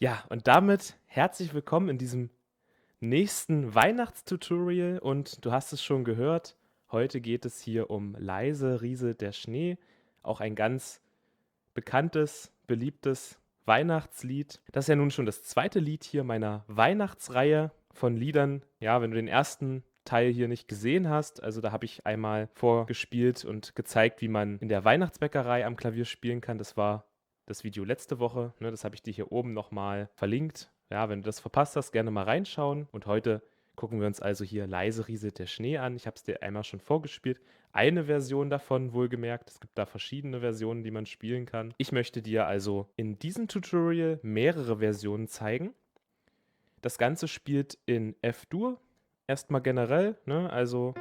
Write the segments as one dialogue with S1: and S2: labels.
S1: Ja, und damit herzlich willkommen in diesem nächsten Weihnachtstutorial und du hast es schon gehört, heute geht es hier um „Leise rieselt der Schnee", auch ein ganz bekanntes, beliebtes Weihnachtslied. Das ist ja nun schon das zweite Lied hier meiner Weihnachtsreihe von Liedern. Ja, wenn du den ersten Teil hier nicht gesehen hast, also da habe ich einmal vorgespielt und gezeigt, wie man in der Weihnachtsbäckerei am Klavier spielen kann. Das war das Video letzte Woche, ne? Das habe ich dir hier oben noch mal verlinkt. Ja, wenn du das verpasst hast, gerne mal reinschauen. Und heute gucken wir uns also hier „Leise rieselt der Schnee" an. Ich habe es dir einmal schon vorgespielt. Eine Version davon wohlgemerkt. Es gibt da verschiedene Versionen, die man spielen kann. Ich möchte dir also in diesem Tutorial mehrere Versionen zeigen. Das Ganze spielt in F-Dur. Erstmal generell, ne? Also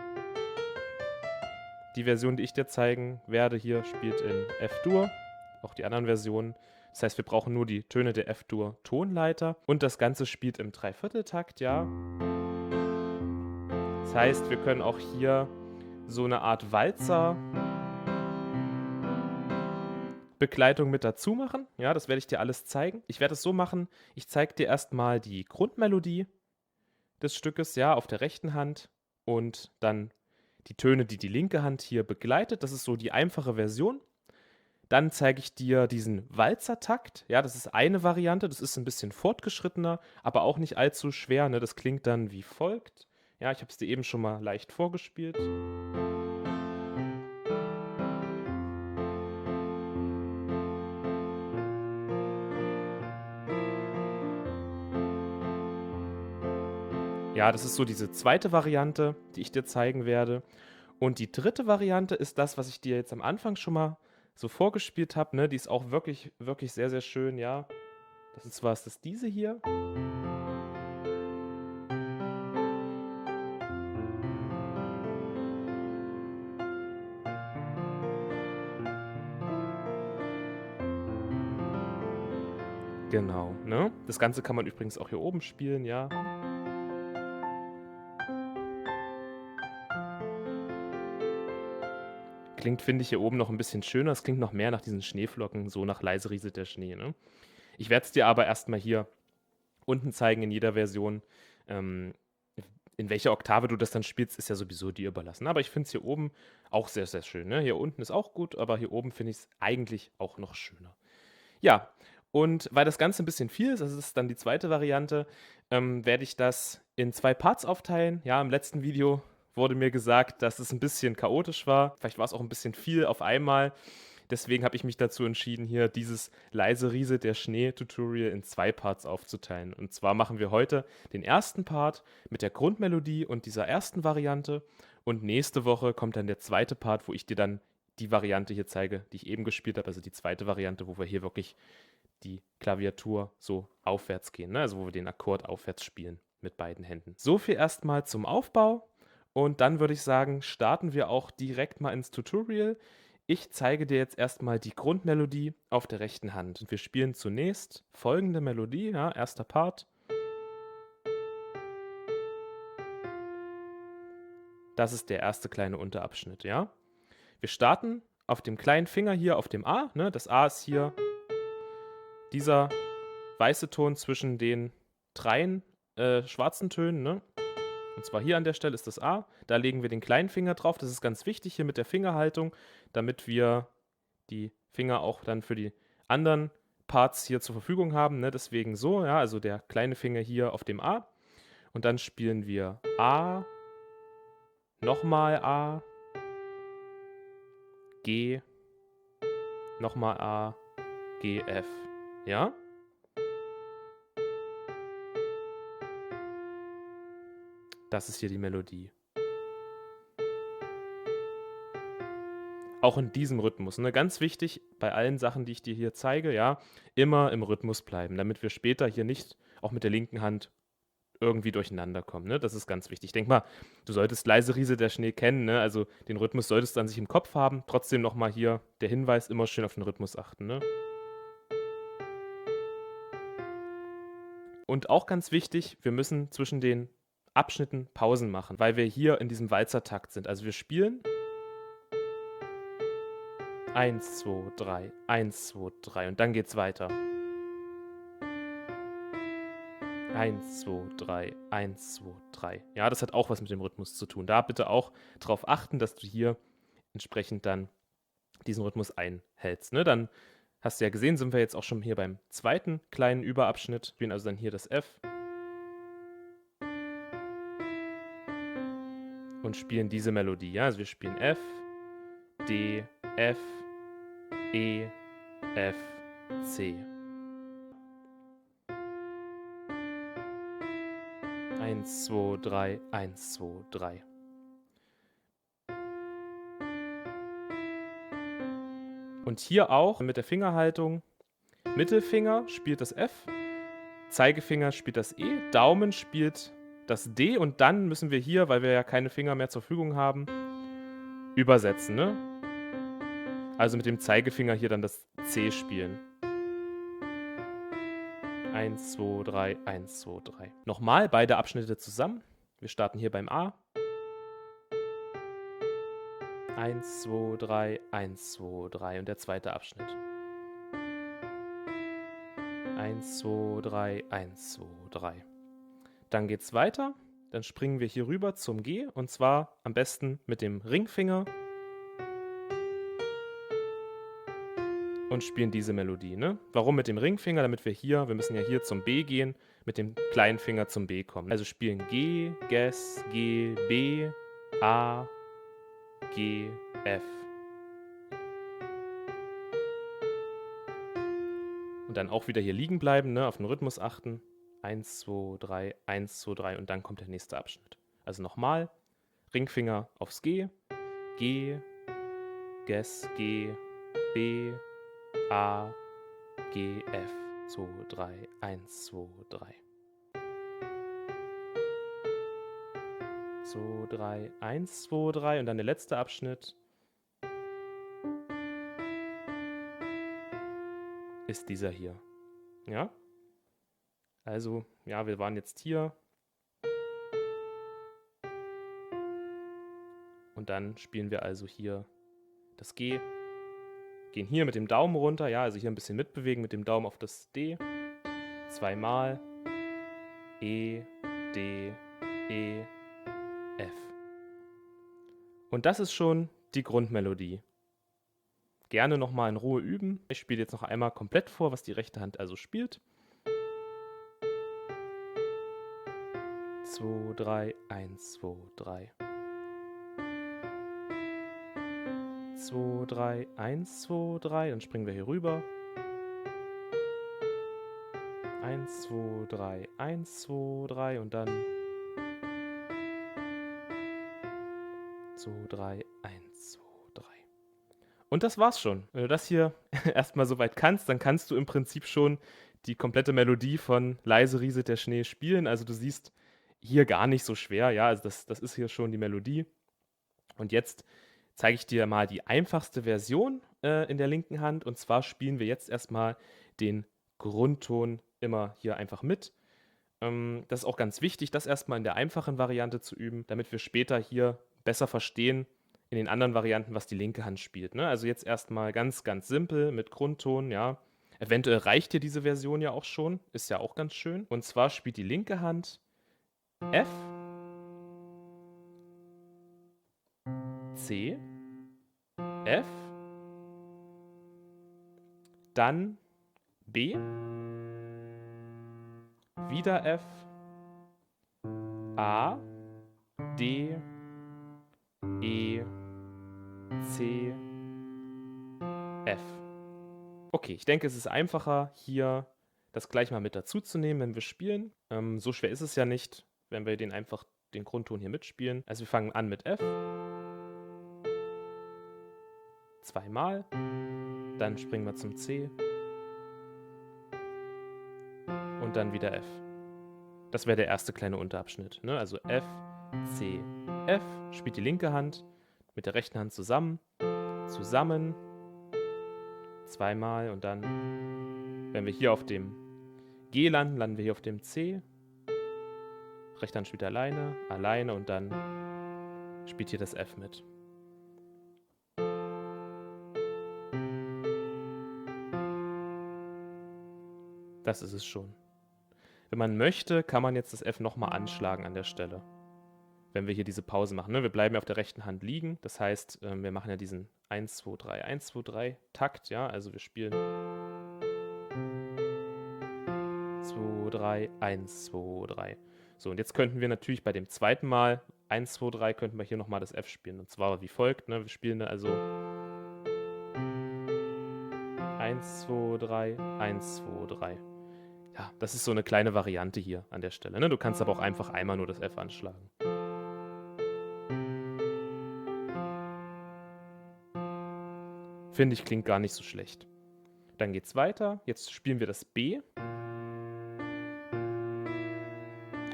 S1: die Version, die ich dir zeigen werde hier, spielt in F-Dur. Auch die anderen Versionen. Das heißt, wir brauchen nur die Töne der F-Dur-Tonleiter. Und das Ganze spielt im Dreivierteltakt, ja. Das heißt, wir können auch hier so eine Art Walzer Begleitung mit dazu machen. Ja, das werde ich dir alles zeigen. Ich werde es so machen, ich zeige dir erstmal die Grundmelodie des Stückes, ja, auf der rechten Hand und dann die Töne, die die linke Hand hier begleitet. Das ist so die einfache Version. Dann zeige ich dir diesen Walzertakt. Ja, das ist eine Variante. Das ist ein bisschen fortgeschrittener, aber auch nicht allzu schwer. Ne? Das klingt dann wie folgt. Ja, ich habe es dir eben schon mal leicht vorgespielt. Ja, das ist so diese zweite Variante, die ich dir zeigen werde. Und die dritte Variante ist das, was ich dir jetzt am Anfang schon mal so vorgespielt habe, ne? Die ist auch wirklich, wirklich sehr, sehr schön, ja. Das ist diese hier. Genau, ne? Das Ganze kann man übrigens auch hier oben spielen, ja. Klingt, finde ich, hier oben noch ein bisschen schöner. Es klingt noch mehr nach diesen Schneeflocken, so nach „Leise rieselt der Schnee", ne? Ich werde es dir aber erst mal hier unten zeigen in jeder Version. Ähm, in welcher Oktave du das dann spielst, ist ja sowieso dir überlassen. Aber ich finde es hier oben auch sehr, sehr schön, ne? Hier unten ist auch gut, aber hier oben finde ich es eigentlich auch noch schöner. Ja, und weil das Ganze ein bisschen viel ist, das ist dann die zweite Variante, werde ich das in 2 Parts aufteilen. Ja, im letzten Video wurde mir gesagt, dass es ein bisschen chaotisch war. Vielleicht war es auch ein bisschen viel auf einmal. Deswegen habe ich mich dazu entschieden, hier dieses „Leise rieselt der Schnee"-Tutorial in 2 Parts aufzuteilen. Und zwar machen wir heute den ersten Part mit der Grundmelodie und dieser ersten Variante. Und nächste Woche kommt dann der zweite Part, wo ich dir dann die Variante hier zeige, die ich eben gespielt habe, also die zweite Variante, wo wir hier wirklich die Klaviatur so aufwärts gehen, ne? Also wo wir den Akkord aufwärts spielen mit beiden Händen. So viel erstmal zum Aufbau und dann würde ich sagen, starten wir auch direkt mal ins Tutorial. Ich zeige dir jetzt erstmal die Grundmelodie auf der rechten Hand. Und wir spielen zunächst folgende Melodie, ja, erster Part. Das ist der erste kleine Unterabschnitt, ja. Wir starten auf dem kleinen Finger hier auf dem A, ne? Das A ist hier dieser weiße Ton zwischen den dreien schwarzen Tönen, ne? Und zwar hier an der Stelle ist das A. Da legen wir den kleinen Finger drauf. Das ist ganz wichtig hier mit der Fingerhaltung, damit wir die Finger auch dann für die anderen Parts hier zur Verfügung haben, ne? Deswegen so, ja, also der kleine Finger hier auf dem A. Und dann spielen wir A, nochmal A, G, nochmal A, G, F. Ja? Das ist hier die Melodie. Auch in diesem Rhythmus, ne? Ganz wichtig bei allen Sachen, die ich dir hier zeige, ja, immer im Rhythmus bleiben, damit wir später hier nicht auch mit der linken Hand irgendwie durcheinander kommen, ne? Das ist ganz wichtig. Ich denke mal, du solltest „Leise rieselt der Schnee" kennen, ne? Also, den Rhythmus solltest du an sich im Kopf haben. Trotzdem noch mal hier der Hinweis, immer schön auf den Rhythmus achten, ne? Und auch ganz wichtig, wir müssen zwischen den Abschnitten Pausen machen, weil wir hier in diesem Walzertakt sind. Also, wir spielen 1, 2, 3, 1, 2, 3 und dann geht's weiter. 1, 2, 3, 1, 2, 3. Ja, das hat auch was mit dem Rhythmus zu tun. Da bitte auch darauf achten, dass du hier entsprechend dann diesen Rhythmus einhältst. Ne? Dann hast du ja gesehen, sind wir jetzt auch schon hier beim zweiten kleinen Überabschnitt. Spielen also dann hier das F und spielen diese Melodie. Ja? Also wir spielen F, D, F, E, F, C. 1, 2, 3, 1, 2, 3. Und hier auch mit der Fingerhaltung. Mittelfinger spielt das F, Zeigefinger spielt das E, Daumen spielt das D und dann müssen wir hier, weil wir ja keine Finger mehr zur Verfügung haben, übersetzen. Ne? Also mit dem Zeigefinger hier dann das C spielen. 1, 2, 3, 1, 2, 3. Nochmal beide Abschnitte zusammen. Wir starten hier beim A. 1, 2, 3, 1, 2, 3 und der zweite Abschnitt. 1, 2, 3, 1, 2, 3. Dann geht's weiter. Dann springen wir hier rüber zum G und zwar am besten mit dem Ringfinger und spielen diese Melodie. Ne? Warum mit dem Ringfinger? Damit wir müssen ja hier zum B gehen, mit dem kleinen Finger zum B kommen. Also spielen G, Ges, G, B, A, G, F. Und dann auch wieder hier liegen bleiben, ne? Auf den Rhythmus achten. 1, 2, 3, 1, 2, 3 und dann kommt der nächste Abschnitt. Also nochmal, Ringfinger aufs G, G, Ges, G, B, A, G, F. 2, 3, 1, 2, 3. 2, 3, 1, 2, 3 und dann der letzte Abschnitt ist dieser hier. Ja? Also, ja, wir waren jetzt hier und dann spielen wir also hier das G, gehen hier mit dem Daumen runter, ja, also hier ein bisschen mitbewegen mit dem Daumen auf das D, zweimal E, D, E, F. Und das ist schon die Grundmelodie. Gerne nochmal in Ruhe üben. Ich spiele jetzt noch einmal komplett vor, was die rechte Hand also spielt. 2, 3, 1, 2, 3. 2, 3, 1, 2, 3. Dann springen wir hier rüber. 1, 2, 3, 1, 2, 3 und dann 2, 3, 1, 2, 3. Und das war's schon. Wenn du das hier erstmal soweit kannst, dann kannst du im Prinzip schon die komplette Melodie von Leise rieselt der Schnee spielen. Also du siehst hier gar nicht so schwer. Ja, also das ist hier schon die Melodie. Und jetzt zeige ich dir mal die einfachste Version in der linken Hand. Und zwar spielen wir jetzt erstmal den Grundton immer hier einfach mit. Das ist auch ganz wichtig, das erstmal in der einfachen Variante zu üben, damit wir später hier besser verstehen in den anderen Varianten, was die linke Hand spielt. Ne? Also jetzt erstmal ganz, ganz simpel mit Grundton, ja. Eventuell reicht dir diese Version ja auch schon, ist ja auch ganz schön. Und zwar spielt die linke Hand F, C, F, dann B, wieder F, A, D, E, C, F. Okay, ich denke, es ist einfacher, hier das gleich mal mit dazu zu nehmen, wenn wir spielen. So schwer ist es ja nicht, wenn wir den Grundton hier mitspielen. Also wir fangen an mit F. Zweimal. Dann springen wir zum C. Und dann wieder F. Das wäre der erste kleine Unterabschnitt. Ne? Also F, C, F. Spielt die linke Hand mit der rechten Hand zusammen. Zusammen. Zweimal. Und dann, wenn wir hier auf dem G landen, landen wir hier auf dem C. Rechte Hand spielt alleine, alleine und dann spielt hier das F mit. Das ist es schon. Wenn man möchte, kann man jetzt das F nochmal anschlagen an der Stelle, wenn wir hier diese Pause machen. Ne? Wir bleiben ja auf der rechten Hand liegen. Das heißt, wir machen ja diesen 1, 2, 3, 1, 2, 3 Takt. Ja? Also wir spielen 2, 3, 1, 2, 3. So, und jetzt könnten wir natürlich bei dem zweiten Mal 1, 2, 3 könnten wir hier nochmal das F spielen. Und zwar wie folgt. Ne? Wir spielen da also 1, 2, 3, 1, 2, 3. Ja, das ist so eine kleine Variante hier an der Stelle. Ne? Du kannst aber auch einfach einmal nur das F anschlagen. Finde ich, klingt gar nicht so schlecht. Dann geht's weiter. Jetzt spielen wir das B.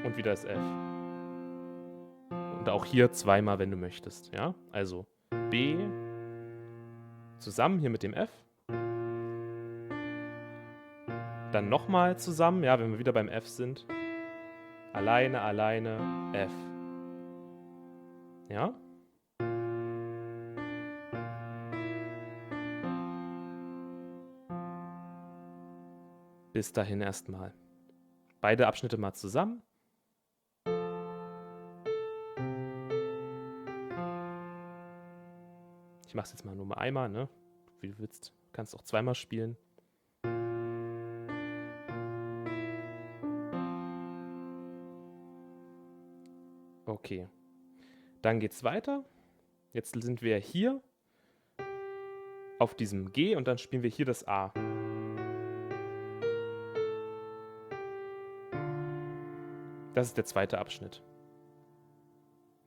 S1: Und wieder das F. Und auch hier zweimal, wenn du möchtest. Ja? Also B zusammen hier mit dem F. Dann nochmal zusammen, ja, wenn wir wieder beim F sind. Alleine, alleine, F. Ja? Bis dahin erstmal. Beide Abschnitte mal zusammen. Ich mache es jetzt mal nur mal einmal, ne? Wie du willst. Kannst auch zweimal spielen. Okay. Dann geht's weiter. Jetzt sind wir hier auf diesem G und dann spielen wir hier das A. Das ist der zweite Abschnitt.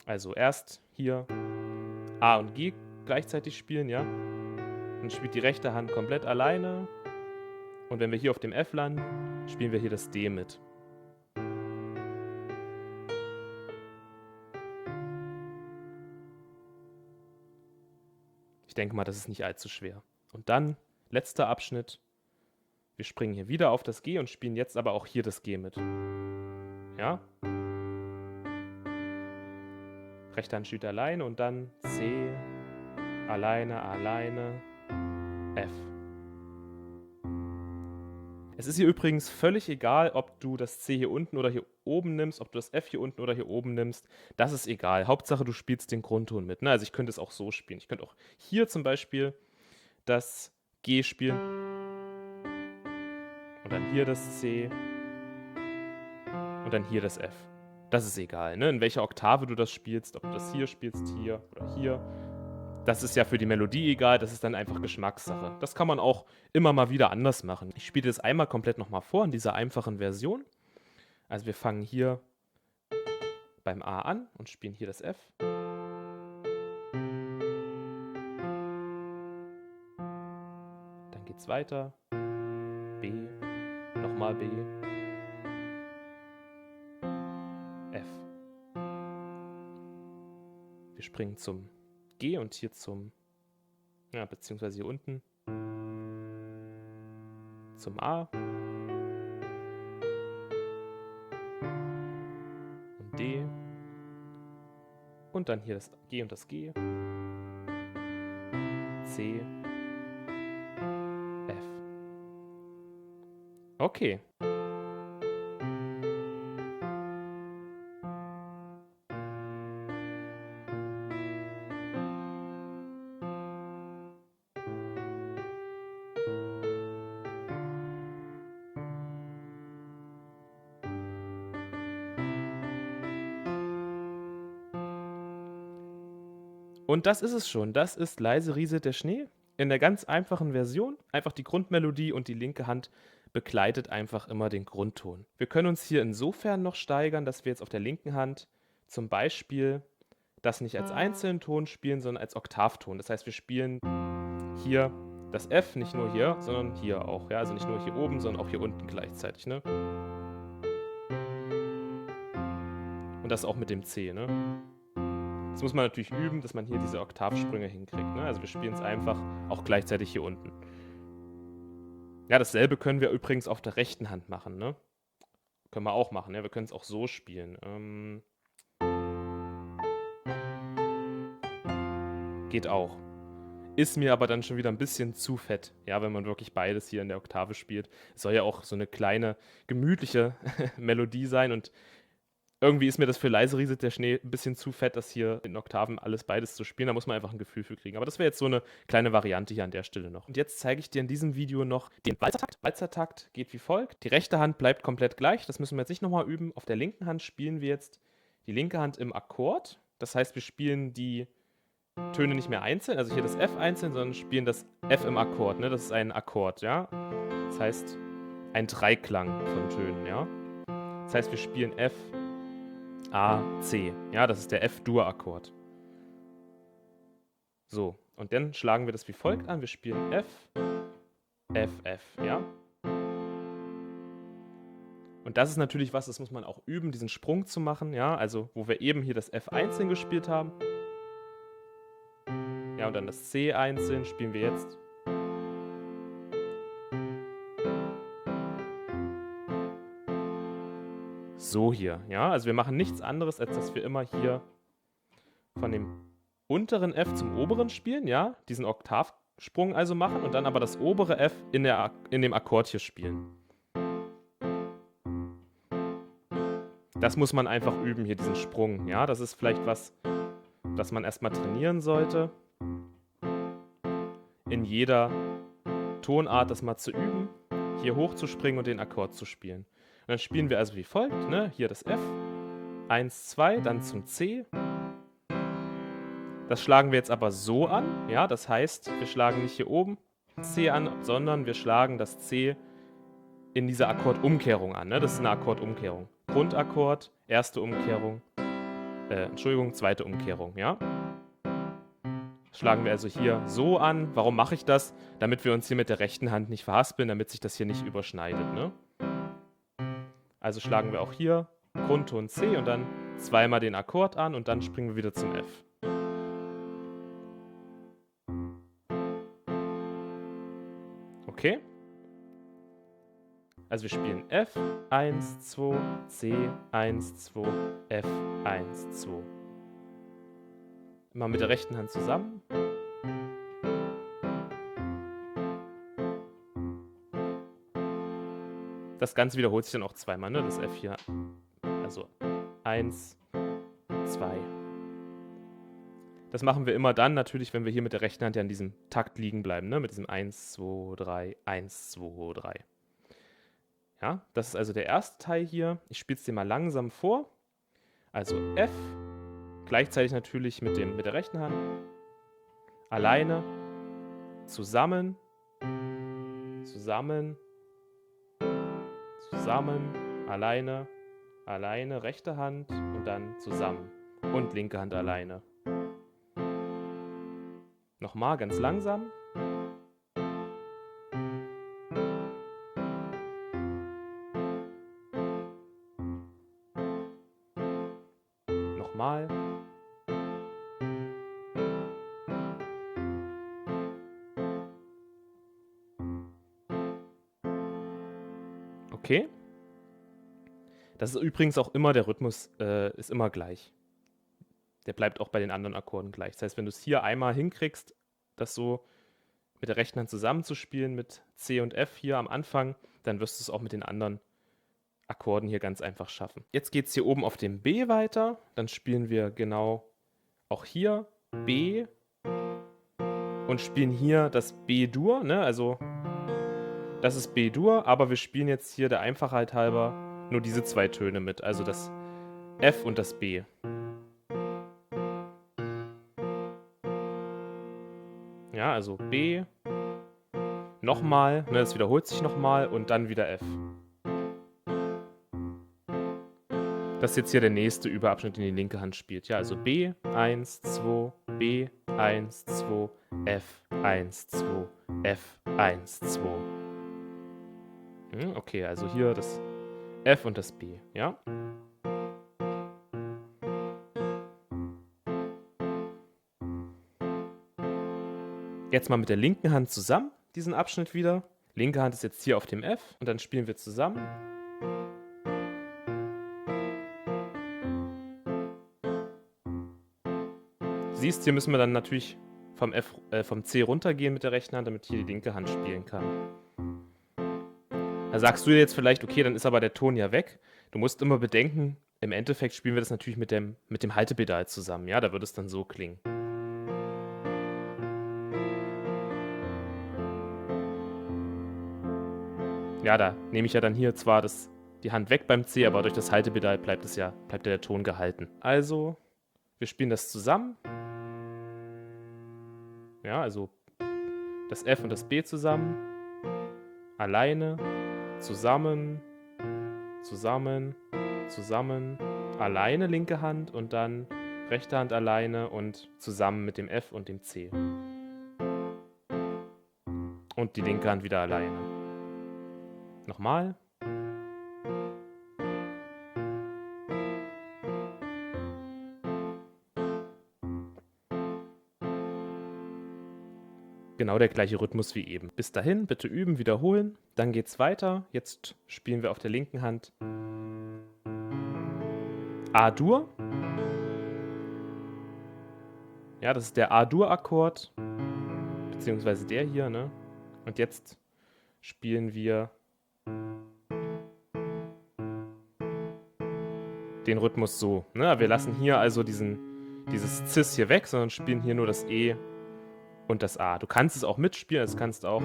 S1: Also erst hier A und G gleichzeitig spielen, ja? Dann spielt die rechte Hand komplett alleine. Und wenn wir hier auf dem F landen, spielen wir hier das D mit. Ich denke mal, das ist nicht allzu schwer. Und dann, letzter Abschnitt. Wir springen hier wieder auf das G und spielen jetzt aber auch hier das G mit. Ja? Rechte Hand spielt alleine und dann C, alleine, alleine, F. Es ist hier übrigens völlig egal, ob du das C hier unten oder hier oben nimmst, ob du das F hier unten oder hier oben nimmst. Das ist egal. Hauptsache, du spielst den Grundton mit. Ne? Also ich könnte es auch so spielen. Ich könnte auch hier zum Beispiel das G spielen. Und dann hier das C. Und dann hier das F. Das ist egal, ne? In welcher Oktave du das spielst. Ob du das hier spielst, hier oder hier. Das ist ja für die Melodie egal, das ist dann einfach Geschmackssache. Das kann man auch immer mal wieder anders machen. Ich spiele das einmal komplett nochmal vor in dieser einfachen Version. Also wir fangen hier beim A an und spielen hier das F. Dann geht's weiter. B, nochmal B, F. Wir springen zum G und hier zum, ja, beziehungsweise hier unten zum A und D und dann hier das G und das G, C, F. Okay. Und das ist es schon. Das ist Leise rieselt der Schnee in der ganz einfachen Version. Einfach die Grundmelodie und die linke Hand begleitet einfach immer den Grundton. Wir können uns hier insofern noch steigern, dass wir jetzt auf der linken Hand zum Beispiel das nicht als einzelnen Ton spielen, sondern als Oktavton. Das heißt, wir spielen hier das F, nicht nur hier, sondern hier auch. Ja? Also nicht nur hier oben, sondern auch hier unten gleichzeitig. Ne? Und das auch mit dem C. Ne? Das muss man natürlich üben, dass man hier diese Oktavsprünge hinkriegt. Ne? Also wir spielen es einfach auch gleichzeitig hier unten. Ja, dasselbe können wir übrigens auf der rechten Hand machen. Ne? Können wir auch machen. Ja? Wir können es auch so spielen. Geht auch. ist mir aber dann schon wieder ein bisschen zu fett, ja, wenn man wirklich beides hier in der Oktave spielt. Es soll ja auch so eine kleine, gemütliche Melodie sein und irgendwie ist mir das für leise rieselt der Schnee ein bisschen zu fett, das hier in Oktaven alles beides zu spielen. Da muss man einfach ein Gefühl für kriegen. Aber das wäre jetzt so eine kleine Variante hier an der Stelle noch. Und jetzt zeige ich dir in diesem Video noch den Walzertakt. Walzertakt geht wie folgt. Die rechte Hand bleibt komplett gleich. Das müssen wir jetzt nicht nochmal üben. Auf der linken Hand spielen wir jetzt die linke Hand im Akkord. Das heißt, wir spielen die Töne nicht mehr einzeln, also hier das F einzeln, sondern spielen das F im Akkord. Ne? Das ist ein Akkord, ja. Das heißt, ein Dreiklang von Tönen, ja. Das heißt, wir spielen F, A, C. Ja, das ist der F-Dur-Akkord. So, und dann schlagen wir das wie folgt an. Wir spielen F, F, F, ja. Und das ist natürlich was, das muss man auch üben, diesen Sprung zu machen, ja. Also, wo wir eben hier das F einzeln gespielt haben. Ja, und dann das C einzeln spielen wir jetzt. So hier, ja. Also wir machen nichts anderes, als dass wir immer hier von dem unteren F zum oberen spielen, ja. Diesen Oktavsprung also machen und dann aber das obere F in dem Akkord hier spielen. Das muss man einfach üben, hier diesen Sprung, ja. Das ist vielleicht was, das man erstmal trainieren sollte. In jeder Tonart das mal zu üben, hier hochzuspringen und den Akkord zu spielen. Und dann spielen wir also wie folgt, ne? Hier das F, 1, 2, dann zum C. Das schlagen wir jetzt aber so an, ja, das heißt, wir schlagen nicht hier oben C an, sondern wir schlagen das C in dieser Akkordumkehrung an, ne? Das ist eine Akkordumkehrung. Grundakkord, erste Umkehrung, zweite Umkehrung, ja. Schlagen wir also hier so an. Warum mache ich das? Damit wir uns hier mit der rechten Hand nicht verhaspeln, damit sich das hier nicht überschneidet, ne? Also schlagen wir auch hier Grundton C und dann zweimal den Akkord an und dann springen wir wieder zum F. Okay? Also wir spielen F, 1, 2, C, 1, 2, F, 1, 2. Immer mit der rechten Hand zusammen. Das Ganze wiederholt sich dann auch zweimal, ne? Das F hier. Also 1, 2. Das machen wir immer dann natürlich, wenn wir hier mit der rechten Hand ja an diesem Takt liegen bleiben, ne? Mit diesem 1, 2, 3, 1, 2, 3. Ja, das ist also der erste Teil hier. Ich spiele es dir mal langsam vor. Also F, gleichzeitig natürlich mit der rechten Hand. Alleine, zusammen, zusammen, zusammen, alleine, alleine, rechte Hand und dann zusammen. Und linke Hand alleine. Nochmal ganz langsam. Nochmal. Okay. Das ist übrigens auch immer, der Rhythmus ist immer gleich. Der bleibt auch bei den anderen Akkorden gleich. Das heißt, wenn du es hier einmal hinkriegst, das so mit der rechten Hand zusammenzuspielen mit C und F hier am Anfang, dann wirst du es auch mit den anderen Akkorden hier ganz einfach schaffen. Jetzt geht es hier oben auf dem B weiter. Dann spielen wir genau auch hier B und spielen hier das B-Dur, ne? Also das ist B-Dur, aber wir spielen jetzt hier der Einfachheit halber nur diese zwei Töne mit, also das F und das B. Ja, also B, nochmal, ne, das wiederholt sich nochmal und dann wieder F. Das ist jetzt hier der nächste Überabschnitt, den die linke Hand spielt. Ja, also B, 1, 2, B, 1, 2, F, 1, 2, F, 1, 2. Okay, also hier das F und das B, ja? Jetzt mal mit der linken Hand zusammen, diesen Abschnitt wieder. Linke Hand ist jetzt hier auf dem F und dann spielen wir zusammen. Siehst, hier müssen wir dann natürlich vom C runtergehen mit der rechten Hand, damit ich hier die linke Hand spielen kann. Da sagst du dir jetzt vielleicht, okay, dann ist aber der Ton ja weg. Du musst immer bedenken, im Endeffekt spielen wir das natürlich mit dem Haltepedal zusammen. Ja, da würde es dann so klingen. Ja, da nehme ich ja dann hier zwar die Hand weg beim C, aber durch das Haltepedal bleibt ja der Ton gehalten. Also, wir spielen das zusammen. Ja, also das F und das B zusammen. Alleine, zusammen, zusammen, zusammen, alleine linke Hand und dann rechte Hand alleine und zusammen mit dem F und dem C. Und die linke Hand wieder alleine. Nochmal. Genau der gleiche Rhythmus wie eben. Bis dahin, bitte üben, wiederholen. Dann geht's weiter. Jetzt spielen wir auf der linken Hand A-Dur. Ja, das ist der A-Dur-Akkord. Beziehungsweise der hier, ne? Und jetzt spielen wir den Rhythmus so. Ne? Wir lassen hier also dieses Cis hier weg, sondern spielen hier nur das E und das A. Du kannst es auch mitspielen, das kannst auch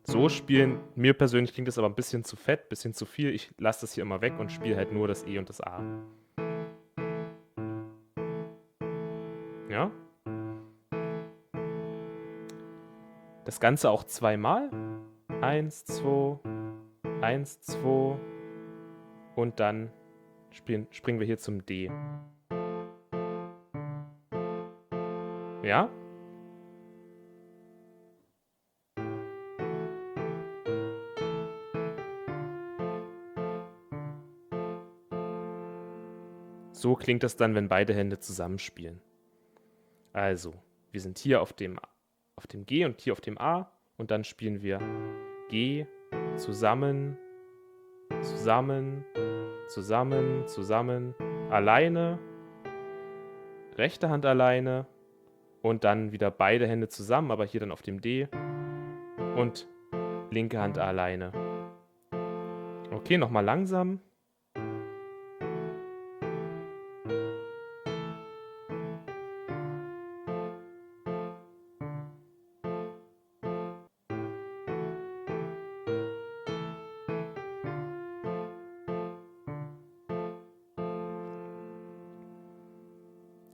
S1: so spielen. Mir persönlich klingt das aber ein bisschen zu fett, ein bisschen zu viel. Ich lasse das hier immer weg und spiele halt nur das E und das A. Ja? Das Ganze auch zweimal. 1, 2, 1, 2 und dann springen wir hier zum D. Ja? So klingt das dann, wenn beide Hände zusammenspielen. Also, wir sind hier auf dem G und hier auf dem A und dann spielen wir G, zusammen, zusammen, zusammen, zusammen, alleine, rechte Hand alleine und dann wieder beide Hände zusammen, aber hier dann auf dem D und linke Hand alleine. Okay, nochmal langsam.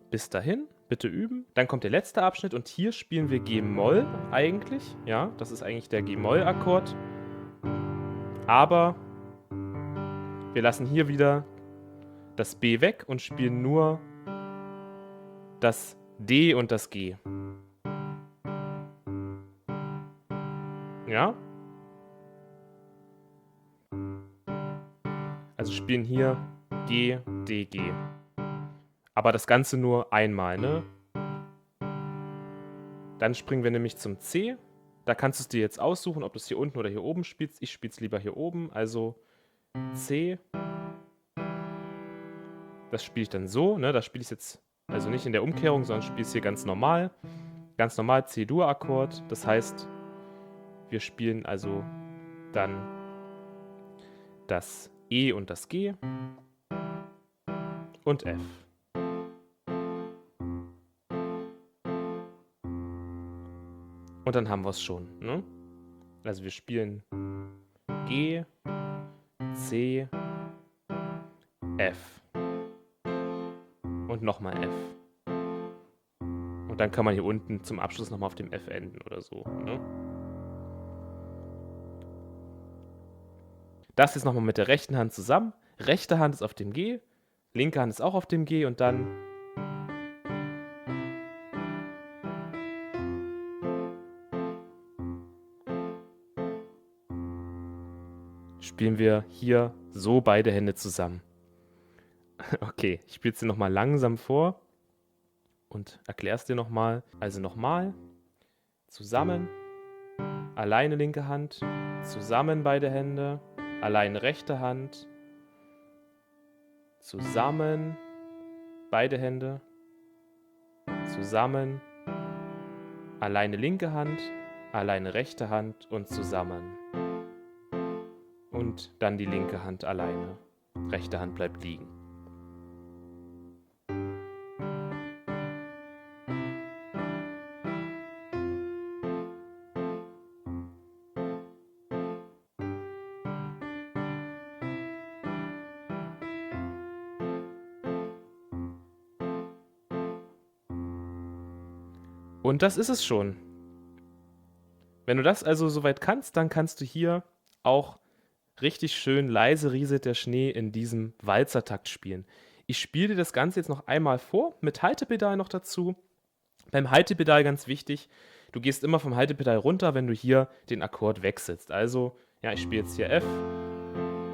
S1: Bis dahin, bitte üben. Dann kommt der letzte Abschnitt und hier spielen wir G-Moll eigentlich. Ja, das ist eigentlich der G-Moll-Akkord. Aber wir lassen hier wieder das B weg und spielen nur das D und das G. Ja? Also spielen hier G, D, G. Aber das Ganze nur einmal, ne? Dann springen wir nämlich zum C. Da kannst du es dir jetzt aussuchen, ob du es hier unten oder hier oben spielst. Ich spiele es lieber hier oben, also C. Das spiele ich dann so, ne? Das spiele ich jetzt also nicht in der Umkehrung, sondern spiele es hier ganz normal. Ganz normal C-Dur-Akkord. Das heißt, wir spielen also dann das E und das G und F. Und dann haben wir es schon. Ne? Also wir spielen G, C, F. Und nochmal F. Und dann kann man hier unten zum Abschluss nochmal auf dem F enden oder so. Ne? Das jetzt nochmal mit der rechten Hand zusammen. Rechte Hand ist auf dem G, linke Hand ist auch auf dem G und dann spielen wir hier so beide Hände zusammen. Okay, ich spiele es dir nochmal langsam vor und erkläre es dir nochmal. Also nochmal, zusammen, alleine linke Hand, zusammen beide Hände, alleine rechte Hand, zusammen beide Hände, zusammen, alleine linke Hand, alleine rechte Hand und zusammen. Und dann die linke Hand alleine. Rechte Hand bleibt liegen. Und das ist es schon. Wenn du das also soweit kannst, dann kannst du hier auch richtig schön leise rieselt der Schnee in diesem Walzertakt spielen. Ich spiele dir das Ganze jetzt noch einmal vor, mit Haltepedal noch dazu. Beim Haltepedal ganz wichtig, du gehst immer vom Haltepedal runter, wenn du hier den Akkord wechselst. Also, ja, ich spiele jetzt hier F.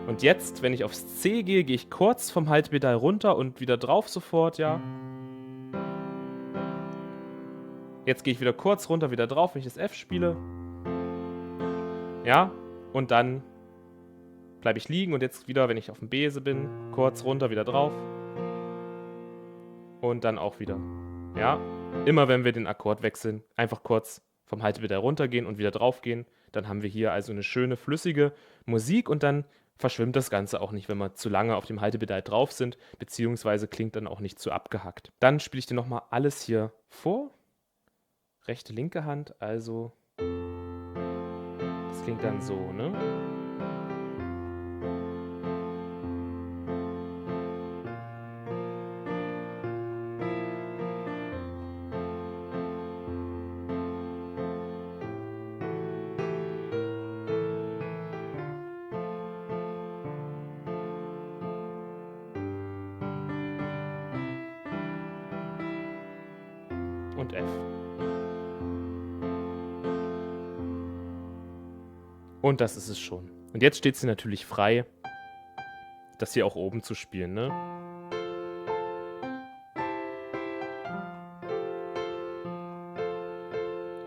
S1: Und jetzt, wenn ich aufs C gehe, gehe ich kurz vom Haltepedal runter und wieder drauf sofort, ja. Jetzt gehe ich wieder kurz runter, wieder drauf, wenn ich das F spiele. Ja, und dann bleibe ich liegen und jetzt wieder, wenn ich auf dem Bese bin, kurz runter, wieder drauf. Und dann auch wieder. Ja, immer wenn wir den Akkord wechseln, einfach kurz vom Haltepedal runtergehen und wieder drauf gehen. Dann haben wir hier also eine schöne, flüssige Musik und dann verschwimmt das Ganze auch nicht, wenn wir zu lange auf dem Haltepedal drauf sind, beziehungsweise klingt dann auch nicht zu abgehackt. Dann spiele ich dir nochmal alles hier vor. Rechte, linke Hand, also das klingt dann so, ne? Und F. Und das ist es schon. Und jetzt steht sie natürlich frei, das hier auch oben zu spielen, ne?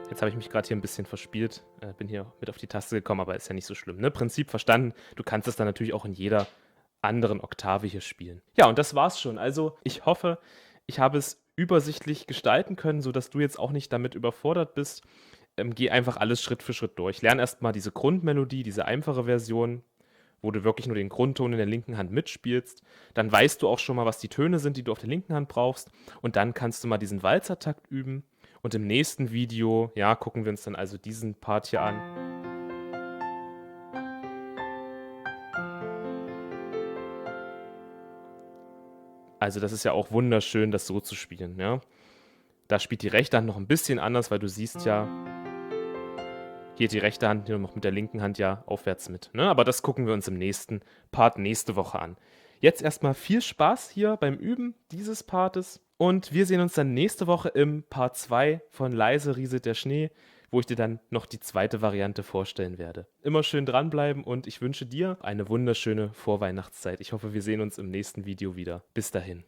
S1: Jetzt habe ich mich gerade hier ein bisschen verspielt, bin hier mit auf die Taste gekommen, aber ist ja nicht so schlimm, ne? Prinzip verstanden. Du kannst es dann natürlich auch in jeder anderen Oktave hier spielen. Ja, und das war's schon. Also, ich hoffe, ich habe es übersichtlich gestalten können, sodass du jetzt auch nicht damit überfordert bist. Geh einfach alles Schritt für Schritt durch. Lern erst mal diese Grundmelodie, diese einfache Version, wo du wirklich nur den Grundton in der linken Hand mitspielst. Dann weißt du auch schon mal, was die Töne sind, die du auf der linken Hand brauchst. Und dann kannst du mal diesen Walzertakt üben. Und im nächsten Video, ja, gucken wir uns dann also diesen Part hier an. Also das ist ja auch wunderschön, das so zu spielen, ja. Da spielt die rechte Hand noch ein bisschen anders, weil du siehst ja, geht die rechte Hand nur noch mit der linken Hand ja aufwärts mit, ne? Aber das gucken wir uns im nächsten Part nächste Woche an. Jetzt erstmal viel Spaß hier beim Üben dieses Partes und wir sehen uns dann nächste Woche im Part 2 von Leise rieselt der Schnee, wo ich dir dann noch die zweite Variante vorstellen werde. Immer schön dranbleiben und ich wünsche dir eine wunderschöne Vorweihnachtszeit. Ich hoffe, wir sehen uns im nächsten Video wieder. Bis dahin.